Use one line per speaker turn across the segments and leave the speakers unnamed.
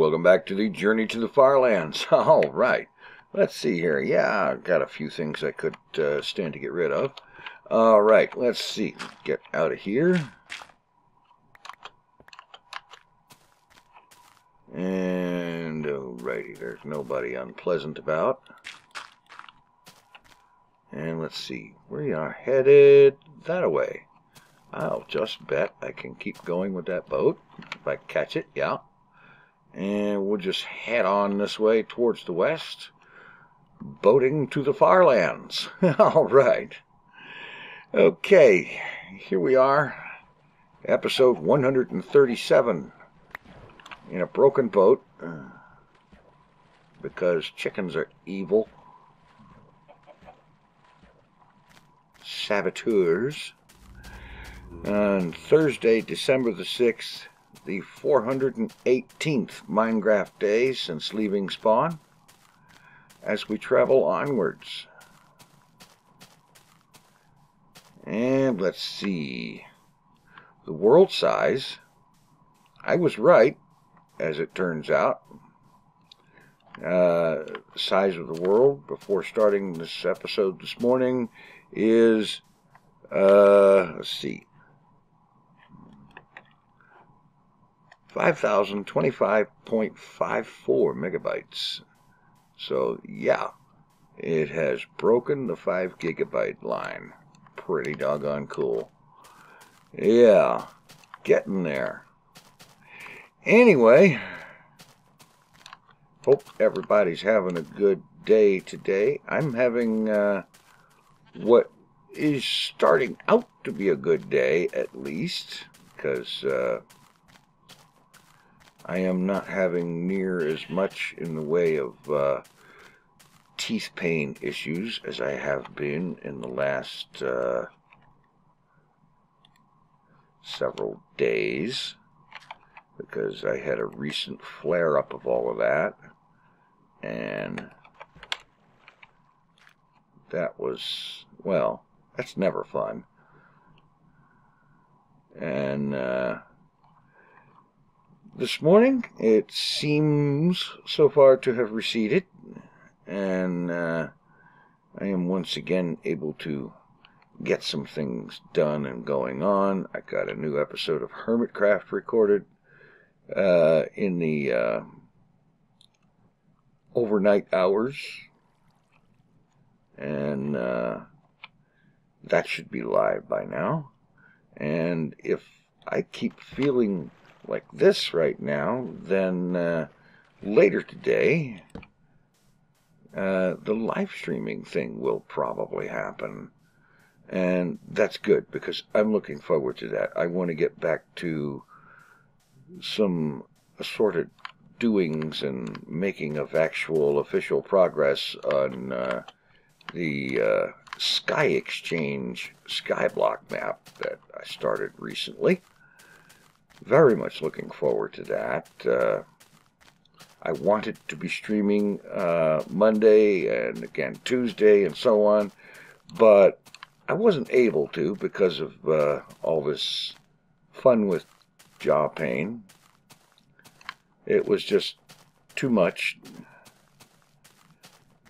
welcome back to the Journey to the FarLands. All right, let's see here. Yeah, I've got a few things I could stand to get rid of. All right, let's see. Get out of here. And, alrighty, there's nobody unpleasant about. And let's see, we are headed that-a-way. I'll just bet I can keep going with that boat, if I catch it, yeah. And we'll just head on this way towards the west, boating to the FarLands. All right. Okay, here we are, episode 137, in a broken boat, because chickens are evil saboteurs. On Thursday, December the 6th, the 418th Minecraft day since leaving spawn, as we travel onwards. And let's see, the world size, I was right, as it turns out. The size of the world before starting this episode this morning is, let's see, 5,025.54 megabytes. So, yeah, it has broken the 5 gigabyte line. Pretty doggone cool. Yeah, getting there. Anyway, hope everybody's having a good day today. I'm having what is starting out to be a good day, at least, because I am not having near as much in the way of teeth pain issues as I have been in the last several days, because I had a recent flare-up of all of that, and that was, well, that's never fun. And this morning, it seems so far to have receded, and I am once again able to get some things done and going on. I got a new episode of Hermitcraft recorded in the overnight hours, and that should be live by now. And if I keep feeling like this right now, then later today the live streaming thing will probably happen, and that's good because I'm looking forward to that. I want to get back to some assorted doings and making of actual official progress on the Sky Exchange Skyblock map that I started recently. Very much looking forward to that. I wanted to be streaming Monday and again Tuesday and so on, but I wasn't able to because of all this fun with jaw pain. It was just too much,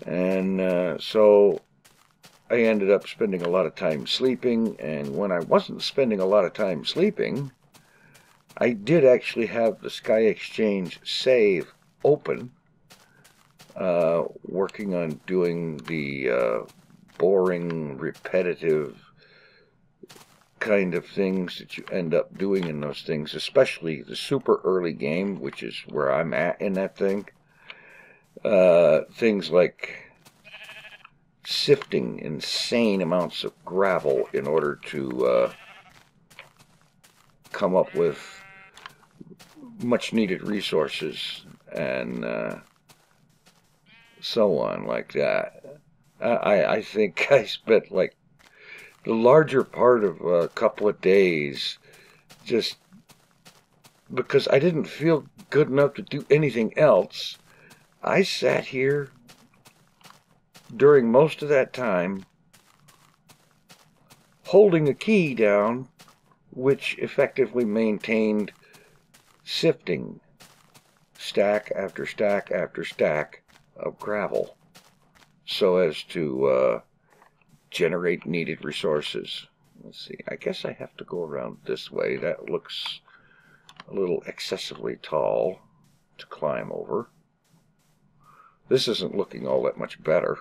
and so I ended up spending a lot of time sleeping, and when I wasn't spending a lot of time sleeping, I did actually have the Sky Exchange save open, working on doing the boring, repetitive kind of things that you end up doing in those things, especially the super early game, which is where I'm at in that thing. Things like sifting insane amounts of gravel in order to come up with much needed resources and so on like that. I think I spent like the larger part of a couple of days just because I didn't feel good enough to do anything else. I sat here during most of that time holding a key down which effectively maintained sifting stack after stack after stack of gravel so as to generate needed resources. Let's see, I guess I have to go around this way. That looks a little excessively tall to climb over. This isn't looking all that much better,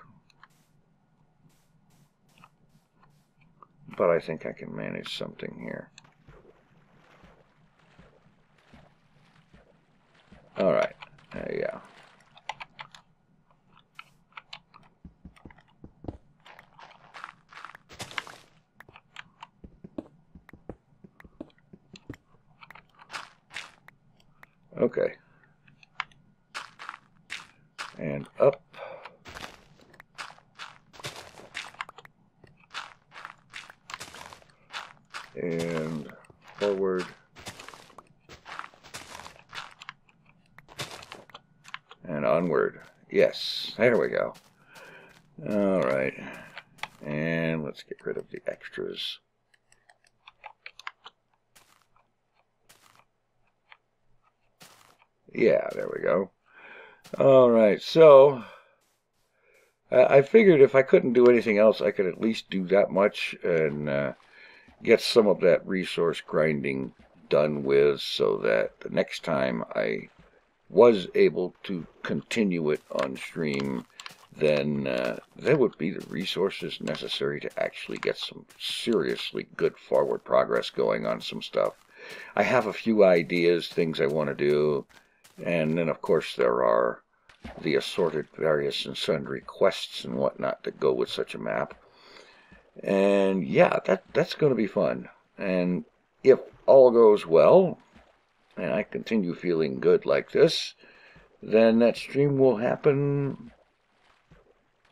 but I think I can manage something here. Alright, yeah. Okay. And up. And forward. And onward. Yes, there we go. All right. And let's get rid of the extras. Yeah, there we go. All right, so I figured if I couldn't do anything else, I could at least do that much and get some of that resource grinding done with, so that the next time I was able to continue it on stream, then there would be the resources necessary to actually get some seriously good forward progress going on some stuff. I have a few ideas, things I want to do, and then of course there are the assorted various and sundry quests and whatnot that go with such a map. And yeah, that's going to be fun. And if all goes well, and I continue feeling good like this, then that stream will happen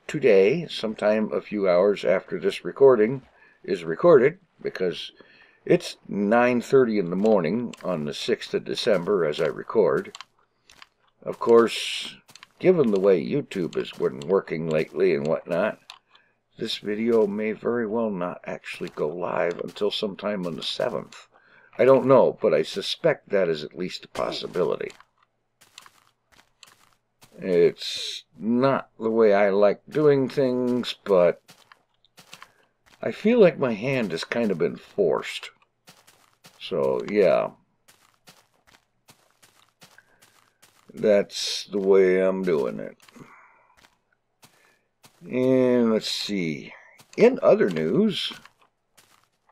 today, sometime a few hours after this recording is recorded, because it's 9:30 in the morning on the 6th of December as I record. Of course, given the way YouTube has been working lately and whatnot, this video may very well not actually go live until sometime on the 7th. I don't know, but I suspect that is at least a possibility. It's not the way I like doing things, but I feel like my hand has kind of been forced. So, yeah. That's the way I'm doing it. And let's see. In other news,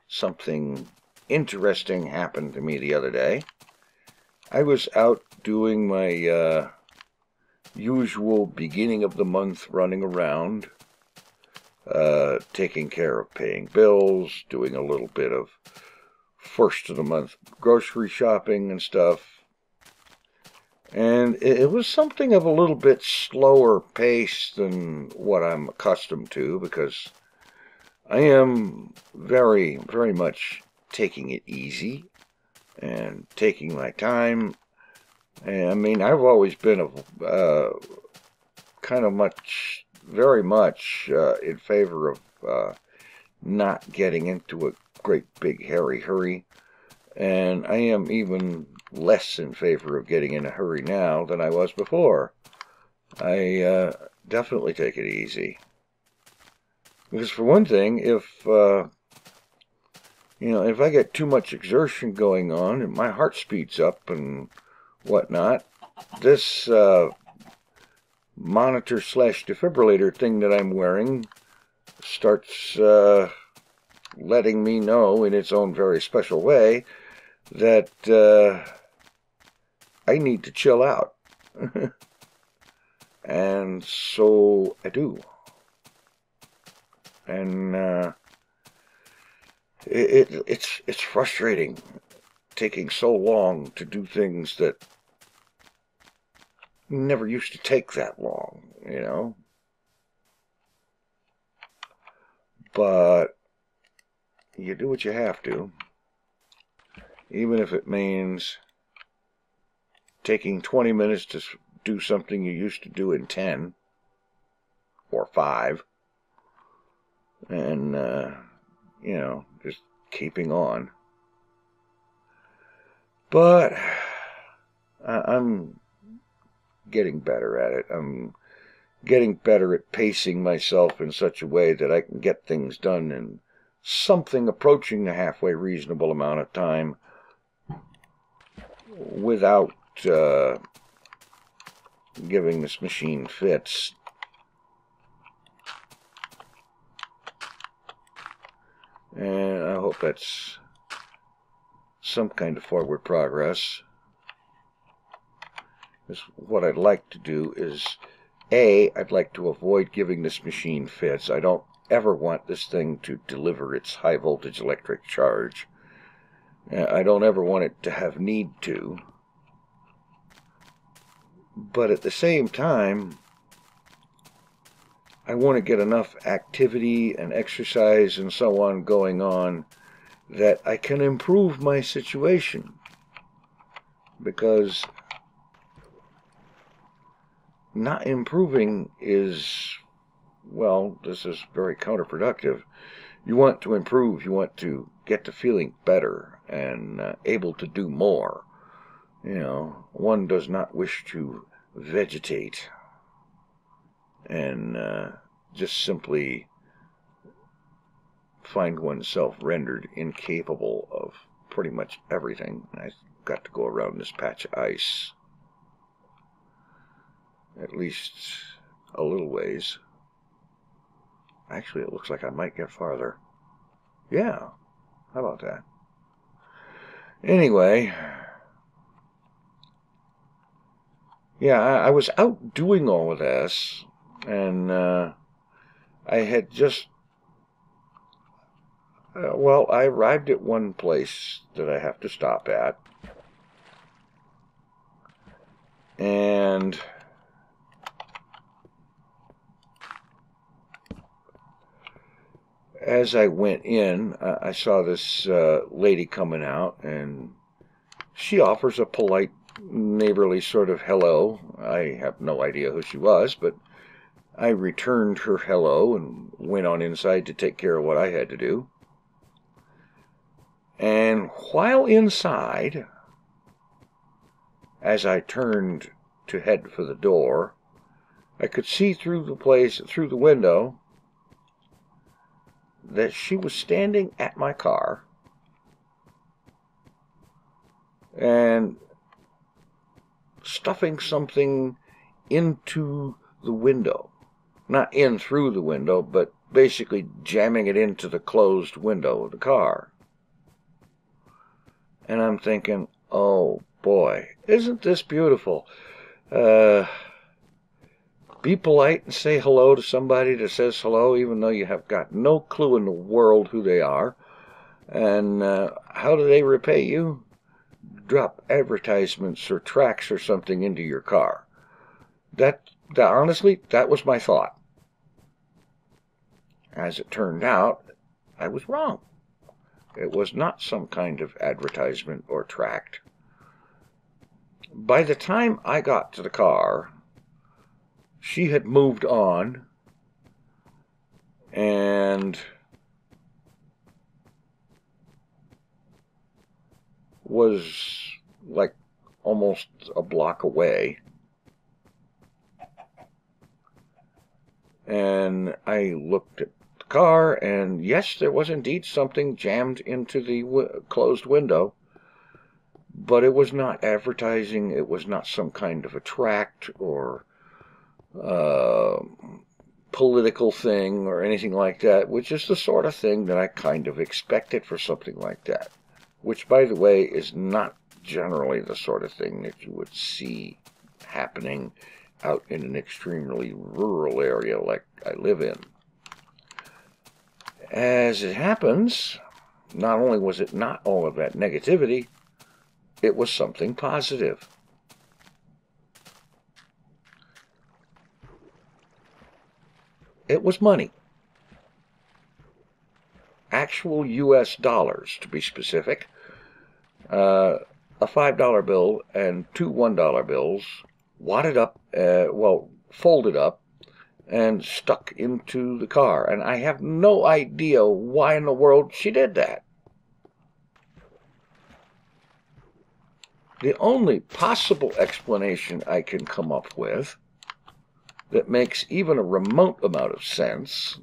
something interesting happened to me the other day. I was out doing my usual beginning of the month running around, taking care of paying bills, doing a little bit of first of the month grocery shopping and stuff. And it was something of a little bit slower pace than what I'm accustomed to, because I am very, very much taking it easy and taking my time. And I mean, I've always been very much in favor of not getting into a great big hairy hurry. And I am even less in favor of getting in a hurry now than I was before. I definitely take it easy. Because for one thing, if I get too much exertion going on and my heart speeds up and whatnot, this monitor/defibrillator thing that I'm wearing starts letting me know in its own very special way that I need to chill out. And so I do. And it's frustrating taking so long to do things that never used to take that long, you know. But you do what you have to, even if it means taking 20 minutes to do something you used to do in 10 or 5, and just keeping on. But I'm getting better at it. I'm getting better at pacing myself in such a way that I can get things done in something approaching a halfway reasonable amount of time without giving this machine fits. And I hope that's some kind of forward progress. Because what I'd like to do is, I'd like to avoid giving this machine fits. I don't ever want this thing to deliver its high voltage electric charge. I don't ever want it to have need to. But at the same time, I want to get enough activity and exercise and so on going on that I can improve my situation. Because not improving is, well, this is very counterproductive. You want to improve, you want to get to feeling better and able to do more. You know, one does not wish to vegetate and just simply find oneself rendered incapable of pretty much everything. I've got to go around this patch of ice at least a little ways. Actually, it looks like I might get farther. Yeah, how about that? Anyway, yeah, I was out doing all of this, and I had just, well, I arrived at one place that I have to stop at, and as I went in, I saw this lady coming out, and she offers a polite, neighborly sort of hello. I have no idea who she was, but I returned her hello and went on inside to take care of what I had to do. And while inside, as I turned to head for the door, I could see through the window, that she was standing at my car and stuffing something into the window. Not in through the window, but basically jamming it into the closed window of the car. And I'm thinking, oh boy, isn't this beautiful? Be polite and say hello to somebody that says hello, even though you have got no clue in the world who they are. And how do they repay you? Drop advertisements or tracts or something into your car. Honestly, that was my thought. As it turned out, I was wrong. It was not some kind of advertisement or tract. By the time I got to the car, she had moved on and was like almost a block away. And I looked at the car, and yes, there was indeed something jammed into the closed window. But it was not advertising. It was not some kind of a tract or political thing or anything like that, which is the sort of thing that I kind of expected for something like that, which, by the way, is not generally the sort of thing that you would see happening out in an extremely rural area like I live in. As it happens, not only was it not all of that negativity, it was something positive. It was money. Actual U.S. dollars, to be specific. A $5 bill and two $1 bills wadded up, folded up, and stuck into the car. And I have no idea why in the world she did that. the only possible explanation I can come up with that makes even a remote amount of sense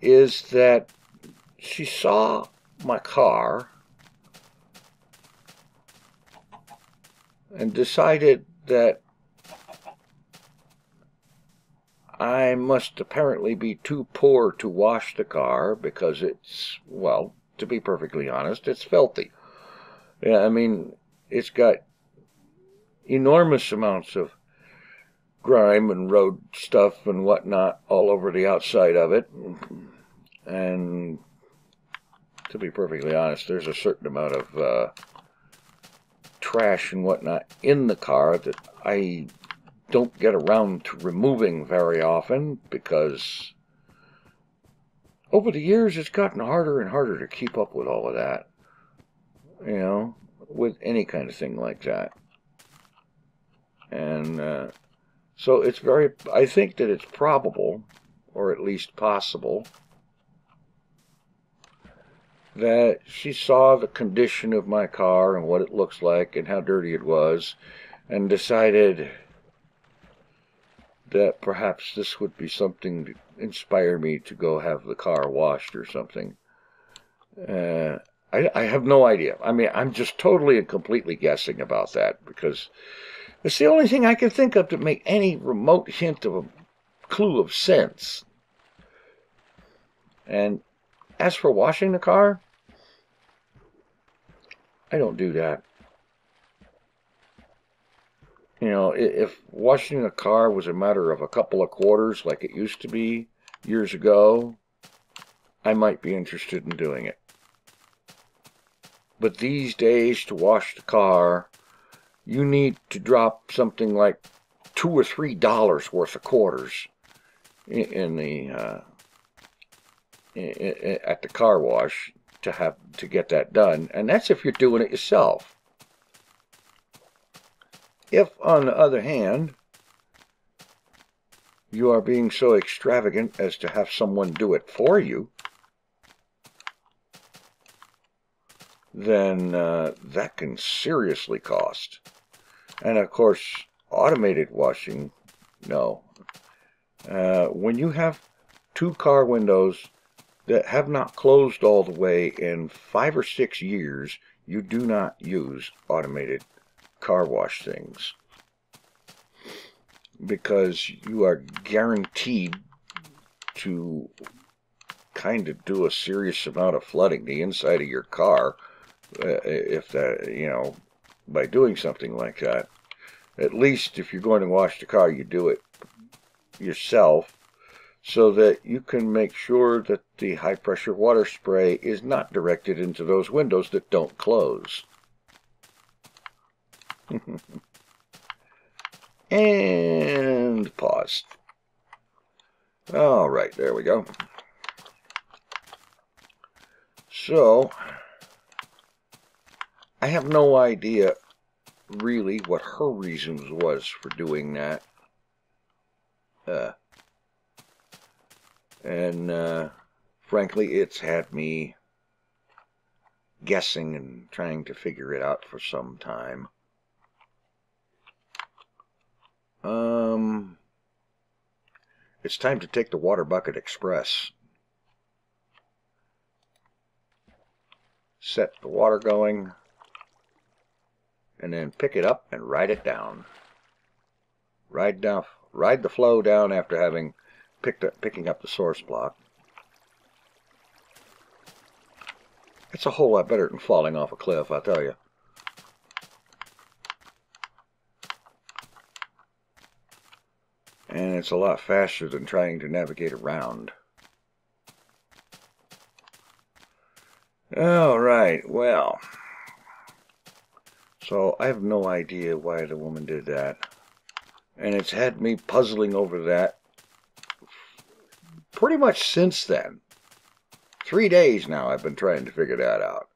is that she saw my car and decided that I must apparently be too poor to wash the car because it's, well, to be perfectly honest, it's filthy. Yeah, I mean, it's got enormous amounts of grime and road stuff and whatnot all over the outside of it. And to be perfectly honest, there's a certain amount of trash and whatnot in the car that I don't get around to removing very often because over the years it's gotten harder and harder to keep up with all of that, you know, with any kind of thing like that. And so it's very, I think that it's probable, or at least possible, that she saw the condition of my car and what it looks like and how dirty it was, and decided that perhaps this would be something to inspire me to go have the car washed or something. I have no idea. I mean, I'm just totally and completely guessing about that because it's the only thing I can think of to make any remote hint of a clue of sense. And as for washing the car, I don't do that. You know, if washing a car was a matter of a couple of quarters like it used to be years ago, I might be interested in doing it. But these days, to wash the car, you need to drop something like $2 or $3 worth of quarters in the at the car wash to get that done, and that's if you're doing it yourself. If, on the other hand, you are being so extravagant as to have someone do it for you, then that can seriously cost. And of course, automated washing, no. When you have two car windows that have not closed all the way in 5 or 6 years, you do not use automated car wash things, because you are guaranteed to kind of do a serious amount of flooding the inside of your car if that, you know, by doing something like that. At least if you're going to wash the car, you do it yourself so that you can make sure that the high pressure water spray is not directed into those windows that don't close. And pause. All right, there we go. So, I have no idea really what her reasons was for doing that. Frankly, it's had me guessing and trying to figure it out for some time. It's time to take the water bucket express. Set the water going, and then pick it up and ride it down. Ride the flow down after having picking up the source block. It's a whole lot better than falling off a cliff, I'll tell you. And it's a lot faster than trying to navigate around. Alright, well. So I have no idea why the woman did that. And it's had me puzzling over that pretty much since then. 3 days now I've been trying to figure that out.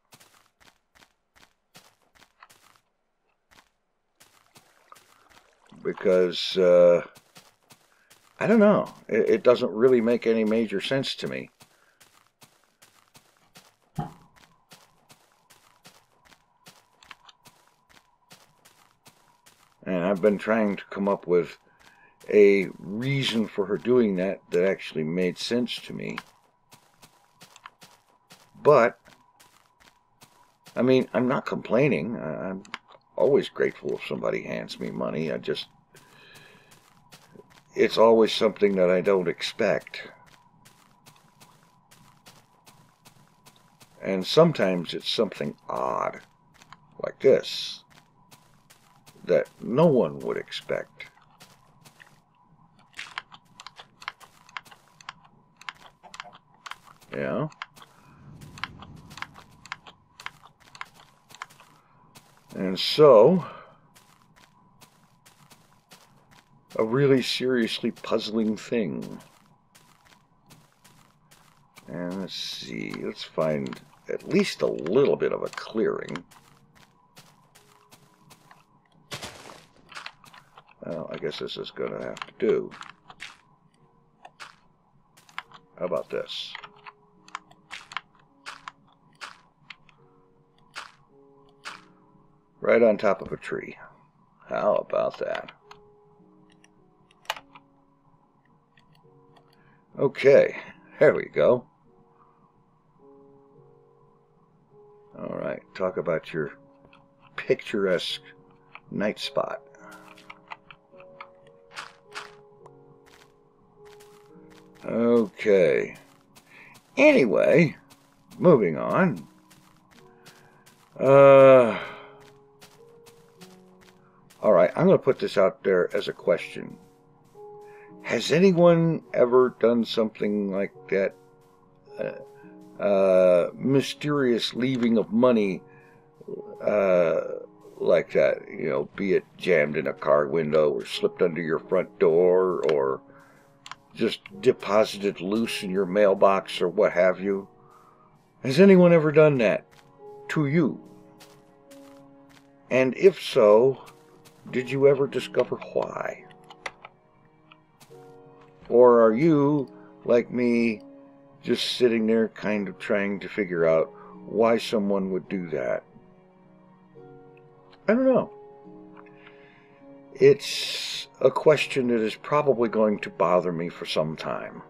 Because, I don't know. It doesn't really make any major sense to me. I've been trying to come up with a reason for her doing that actually made sense to me. But, I mean, I'm not complaining. I'm always grateful if somebody hands me money. It's always something that I don't expect. And sometimes it's something odd, like this, that no one would expect. Yeah. And so, a really seriously puzzling thing. And let's see, let's find at least a little bit of a clearing. Well, I guess this is going to have to do. How about this? Right on top of a tree. How about that? Okay, there we go. All right, talk about your picturesque night spot. Okay. Anyway, moving on. All right, I'm going to put this out there as a question. Has anyone ever done something like that? Mysterious leaving of money like that, you know, be it jammed in a car window or slipped under your front door or just deposited loose in your mailbox or what have you. Has anyone ever done that to you? And if so, did you ever discover why? Or are you, like me, just sitting there kind of trying to figure out why someone would do that? I don't know. It's a question that is probably going to bother me for some time.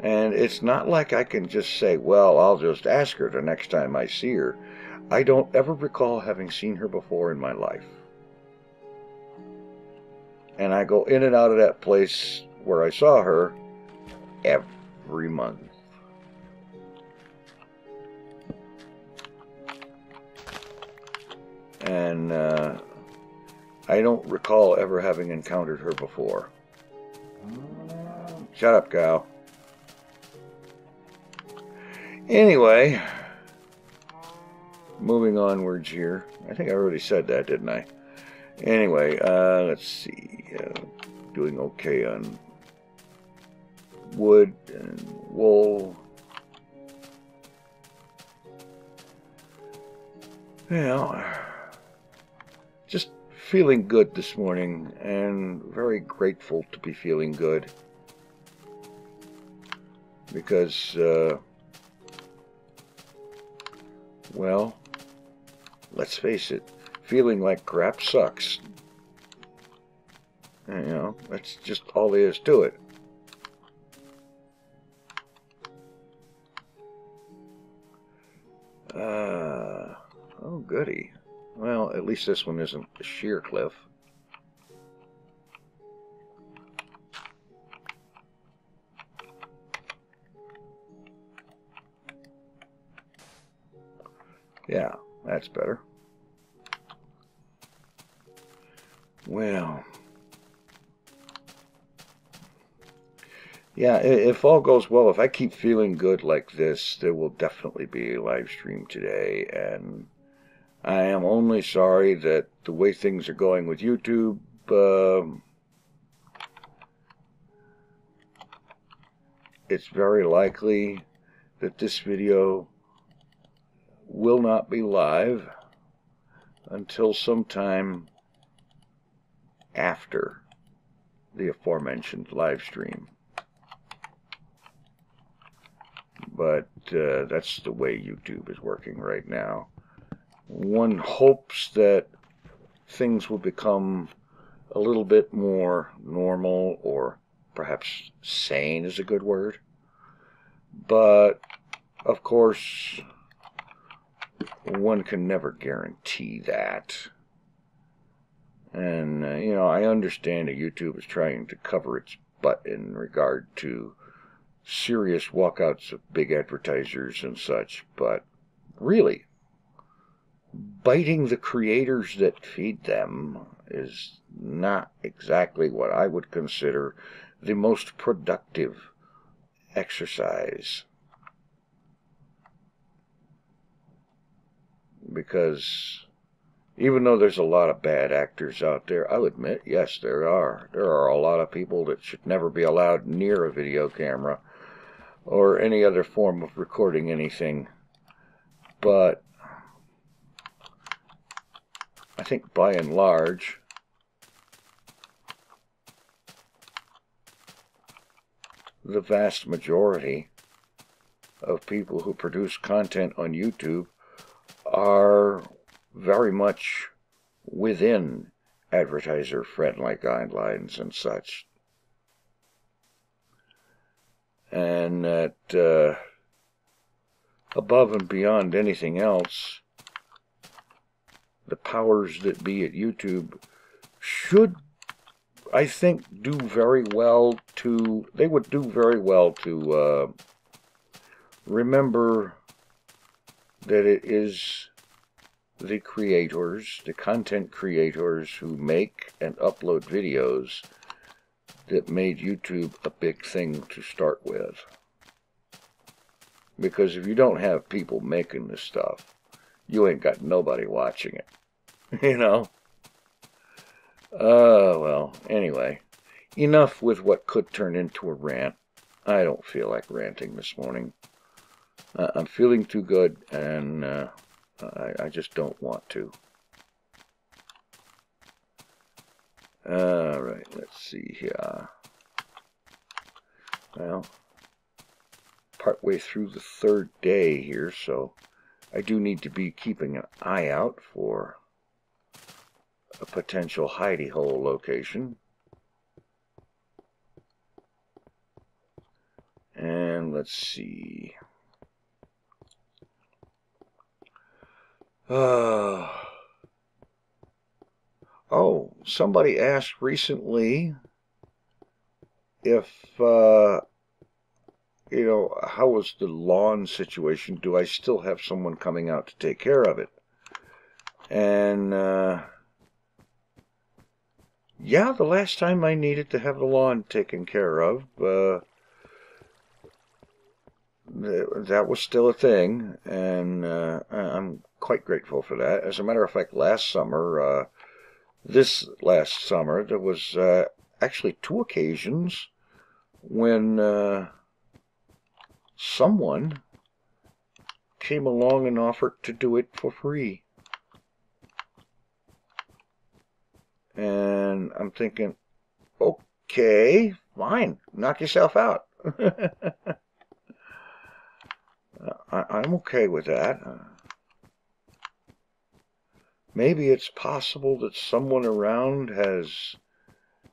And it's not like I can just say, well, I'll just ask her the next time I see her. I don't ever recall having seen her before in my life. And I go in and out of that place where I saw her every month. And I don't recall ever having encountered her before. Shut up, cow. Anyway, moving onwards here. I think I already said that, didn't I? Anyway, let's see. Doing okay on wood and wool. Yeah, just feeling good this morning and very grateful to be feeling good because, well, let's face it, feeling like crap sucks. You know, that's just all there is to it. Oh, goody. Well, at least this one isn't a sheer cliff. Yeah, that's better. Well, yeah, if all goes well, if I keep feeling good like this, there will definitely be a live stream today, and I am only sorry that the way things are going with YouTube, it's very likely that this video will not be live until sometime after the aforementioned live stream. But that's the way YouTube is working right now. One hopes that things will become a little bit more normal, or perhaps sane is a good word. But, of course, one can never guarantee that. And, you know, I understand that YouTube is trying to cover its butt in regard to serious walkouts of big advertisers and such, but really, biting the creators that feed them is not exactly what I would consider the most productive exercise. Because even though there's a lot of bad actors out there, I'll admit, yes, there are. There are a lot of people that should never be allowed near a video camera or any other form of recording anything. But I think by and large, the vast majority of people who produce content on YouTube are very much within advertiser-friendly guidelines and such. And that above and beyond anything else, the powers that be at YouTube should, I think, do very well to, they would do very well to remember that it is the creators, the content creators who make and upload videos that made YouTube a big thing to start with. Because if you don't have people making this stuff, you ain't got nobody watching it. You know? Well, anyway. Enough with what could turn into a rant. I don't feel like ranting this morning. I'm feeling too good, and I just don't want to. Alright, let's see here. Well, partway through the third day here, so I do need to be keeping an eye out for a potential hidey hole location. And let's see. Oh, somebody asked recently if, you know, how was the lawn situation? Do I still have someone coming out to take care of it? And, yeah, the last time I needed to have the lawn taken care of, that was still a thing, and I'm quite grateful for that. As a matter of fact, this last summer, there was actually 2 occasions when someone came along and offered to do it for free. And I'm thinking, okay, fine, knock yourself out. I'm okay with that. Maybe it's possible that someone around has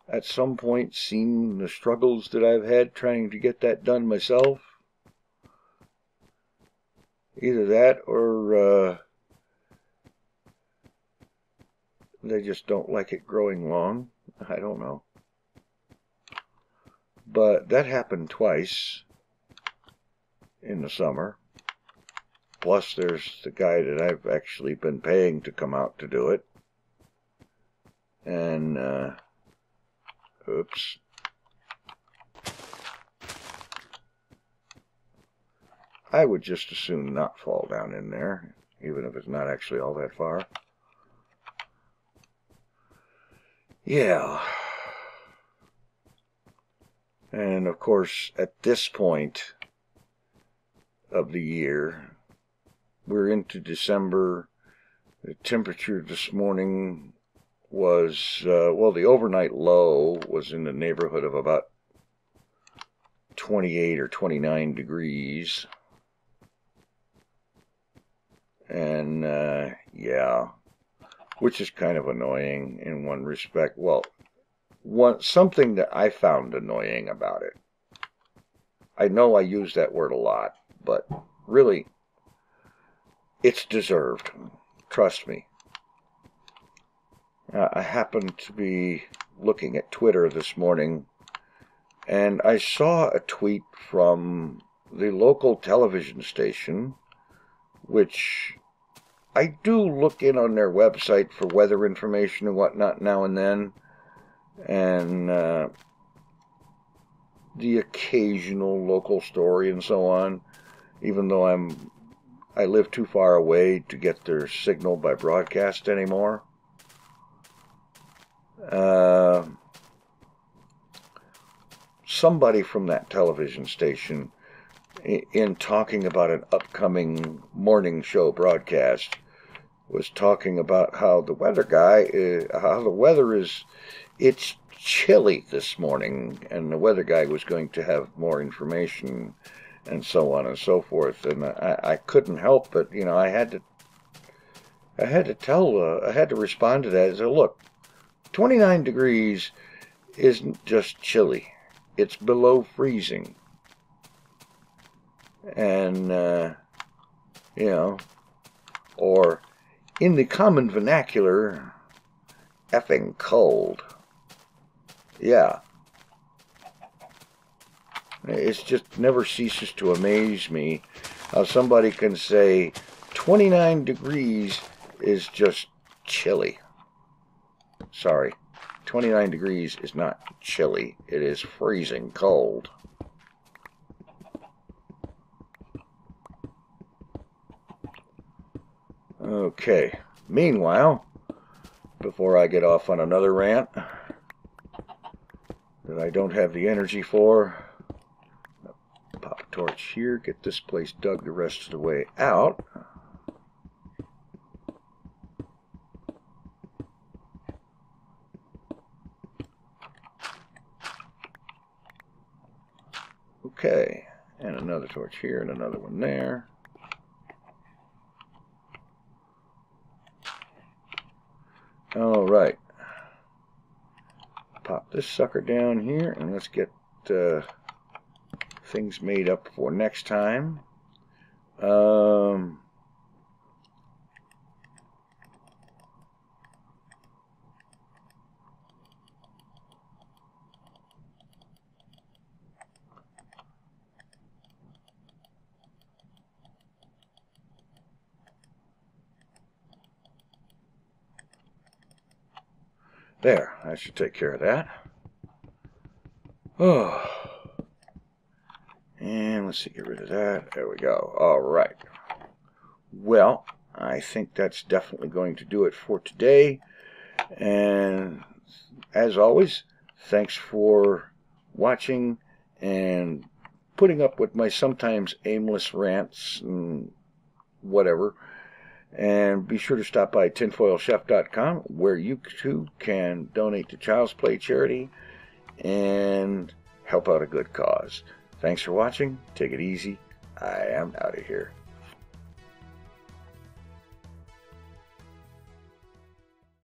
at some point seen the struggles that I've had trying to get that done myself. Either that or they just don't like it growing long. I don't know. But that happened twice in the summer. Plus there's the guy that I've actually been paying to come out to do it. And, oops. I would just as soon not fall down in there, even if it's not actually all that far. Yeah. And of course, at this point of the year, we're into December. The temperature this morning was, well, the overnight low was in the neighborhood of about 28 or 29 degrees. And, yeah, which is kind of annoying in one respect. Well, something that I found annoying about it. I know I use that word a lot, but really, it's deserved. Trust me. I happened to be looking at Twitter this morning, and I saw a tweet from the local television station, which I do look in on their website for weather information and whatnot now and then, and the occasional local story and so on, even though I live too far away to get their signal by broadcast anymore. Somebody from that television station, in talking about an upcoming morning show broadcast, was talking about how the weather is, it's chilly this morning, and the weather guy was going to have more information and so on and so forth. And I couldn't help but, I had to respond to that. I said, look, 29 degrees isn't just chilly. It's below freezing. And, or in the common vernacular, effing cold. Yeah. It just never ceases to amaze me how somebody can say 29 degrees is just chilly. Sorry, 29 degrees is not chilly. It is freezing cold. Okay, meanwhile, before I get off on another rant that I don't have the energy for, pop a torch here, get this place dug the rest of the way out. Okay, and another torch here and another one there. All right, pop this sucker down here and let's get things made up for next time. There, I should take care of that. Oh. And let's see, get rid of that. There we go. All right. Well, I think that's definitely going to do it for today. And as always, thanks for watching and putting up with my sometimes aimless rants and whatever. And be sure to stop by TinFoilChef.com, where you too can donate to Child's Play charity and help out a good cause. Thanks for watching. Take it easy. I am out of here.